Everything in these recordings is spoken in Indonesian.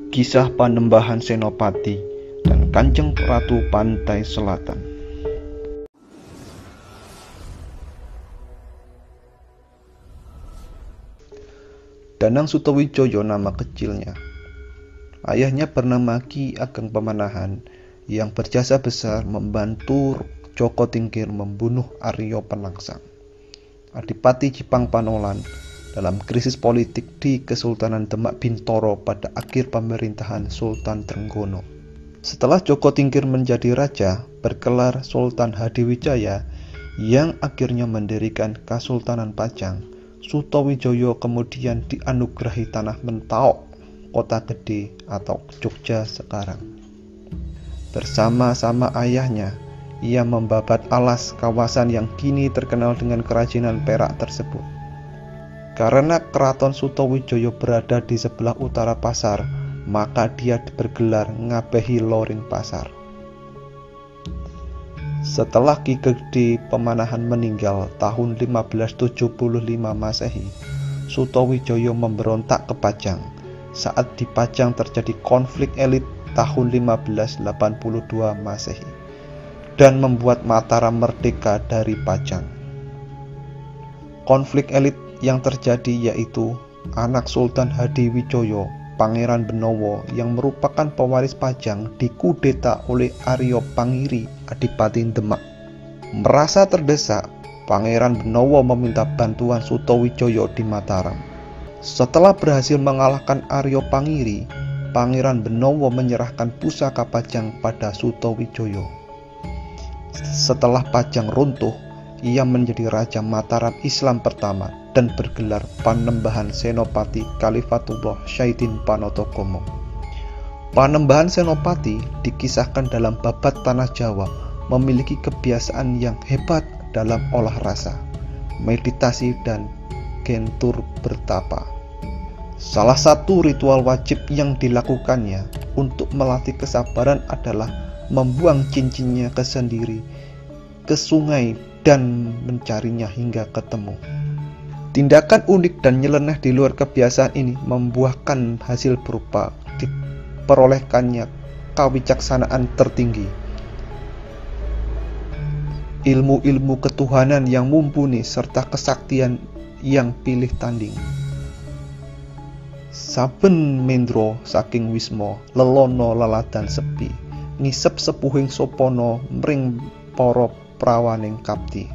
Kisah Panembahan Senopati dan Kanjeng Ratu Pantai Selatan. Danang Sutawijaya nama kecilnya. Ayahnya bernama Ki Ageng Pemanahan yang berjasa besar membantu Joko Tingkir membunuh Arya Penangsang, Adipati Jipang Panolan, dalam krisis politik di Kesultanan Demak Bintoro pada akhir pemerintahan Sultan Trenggono. Setelah Joko Tingkir menjadi raja, berkelar Sultan Hadiwijaya yang akhirnya mendirikan Kasultanan Pajang. Sutawijaya kemudian dianugerahi tanah Mentaok, kota gede atau Jogja sekarang. Bersama-sama ayahnya, ia membabat alas kawasan yang kini terkenal dengan kerajinan perak tersebut. Karena keraton Sutawijaya berada di sebelah utara pasar, maka dia bergelar Ngabehi Loring Pasar. Setelah Ki Gede Pemanahan meninggal tahun 1575 Masehi, Sutawijaya memberontak ke Pajang. Saat di Pajang terjadi konflik elit tahun 1582 Masehi dan membuat Mataram merdeka dari Pajang. Konflik elit yang terjadi yaitu anak Sultan Hadiwijaya, Pangeran Benowo yang merupakan pewaris Pajang dikudeta oleh Arya Pangiri, Adipati Demak. Merasa terdesak, Pangeran Benowo meminta bantuan Sutawijaya di Mataram. Setelah berhasil mengalahkan Arya Pangiri, Pangeran Benowo menyerahkan pusaka Pajang pada Sutawijaya. Setelah Pajang runtuh, ia menjadi Raja Mataram Islam pertama dan bergelar Panembahan Senopati Khalifatullah Syaitin Panotokomo. Panembahan Senopati dikisahkan dalam Babat Tanah Jawa memiliki kebiasaan yang hebat dalam olah rasa, meditasi dan gentur bertapa. Salah satu ritual wajib yang dilakukannya untuk melatih kesabaran adalah membuang cincinnya ke sungai dan mencarinya hingga ketemu. Tindakan unik dan nyeleneh di luar kebiasaan ini membuahkan hasil berupa diperolehkannya kewicaksanaan tertinggi, ilmu-ilmu ketuhanan yang mumpuni serta kesaktian yang pilih tanding. Saben mendro saking wismo lelono laladan sepi, ngisep sepuhing sopono mring para prawaning kapti.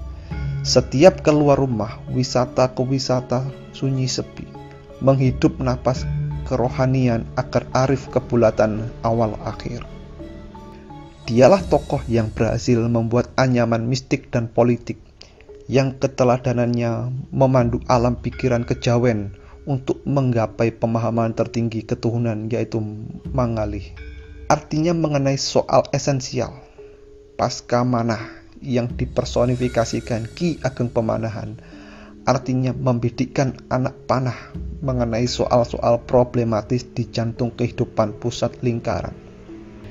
Setiap keluar rumah, wisata ke wisata sunyi sepi, menghidup napas kerohanian agar arif kebulatan awal akhir. Dialah tokoh yang berhasil membuat anyaman mistik dan politik, yang keteladanannya memandu alam pikiran kejawen untuk menggapai pemahaman tertinggi ketuhanan, yaitu mangalih. Artinya mengenai soal esensial pasca manah yang dipersonifikasikan Ki Ageng Pemanahan, artinya membidikkan anak panah mengenai soal-soal problematis di jantung kehidupan pusat lingkaran.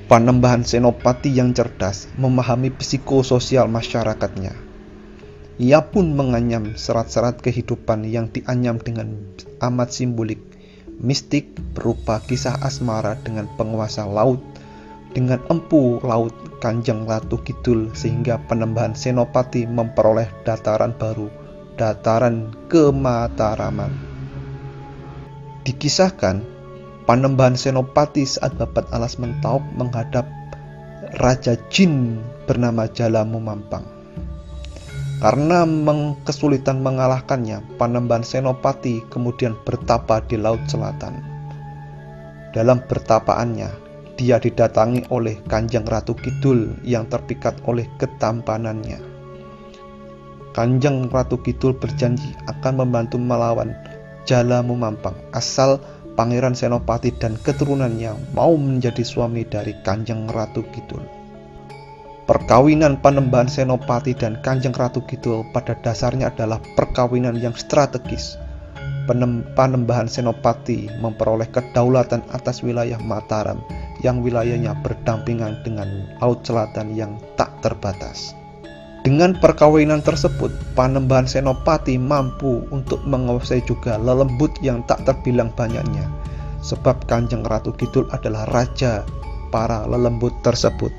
Panembahan Senopati yang cerdas memahami psikososial masyarakatnya. Ia pun menganyam serat-serat kehidupan yang dianyam dengan amat simbolik, mistik berupa kisah asmara dengan penguasa laut, dengan empu laut Kanjeng Ratu Kidul, sehingga Panembahan Senopati memperoleh dataran baru, dataran Kemataraman. Dikisahkan, Panembahan Senopati saat babat alas Mentaok menghadap Raja Jin bernama Jalamu Mampang. Karena kesulitan mengalahkannya, Panembahan Senopati kemudian bertapa di Laut Selatan. Dalam bertapaannya, dia didatangi oleh Kanjeng Ratu Kidul yang terpikat oleh ketampanannya. Kanjeng Ratu Kidul berjanji akan membantu melawan Jalamu Mampang asal Pangeran Senopati dan keturunannya mau menjadi suami dari Kanjeng Ratu Kidul. Perkawinan Panembahan Senopati dan Kanjeng Ratu Kidul pada dasarnya adalah perkawinan yang strategis. Panembahan Senopati memperoleh kedaulatan atas wilayah Mataram yang wilayahnya berdampingan dengan Laut Selatan yang tak terbatas. Dengan perkawinan tersebut, Panembahan Senopati mampu untuk menguasai juga lelembut yang tak terbilang banyaknya, sebab Kanjeng Ratu Kidul adalah raja para lelembut tersebut.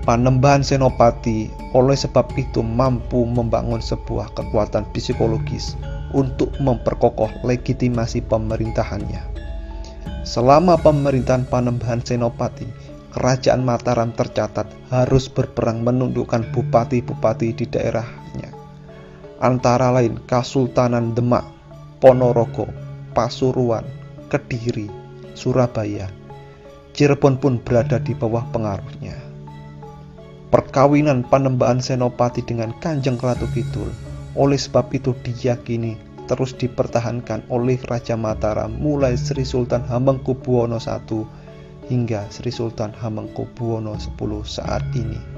Panembahan Senopati oleh sebab itu mampu membangun sebuah kekuatan psikologis untuk memperkokoh legitimasi pemerintahannya. Selama pemerintahan Panembahan Senopati, Kerajaan Mataram tercatat harus berperang menundukkan bupati-bupati di daerahnya, antara lain Kasultanan Demak, Ponorogo, Pasuruan, Kediri, Surabaya. Cirebon pun berada di bawah pengaruhnya. Perkawinan Panembahan Senopati dengan Kanjeng Ratu Kidul oleh sebab itu diyakini terus dipertahankan oleh Raja Mataram mulai Sri Sultan Hamengkubuwono I hingga Sri Sultan Hamengkubuwono X saat ini.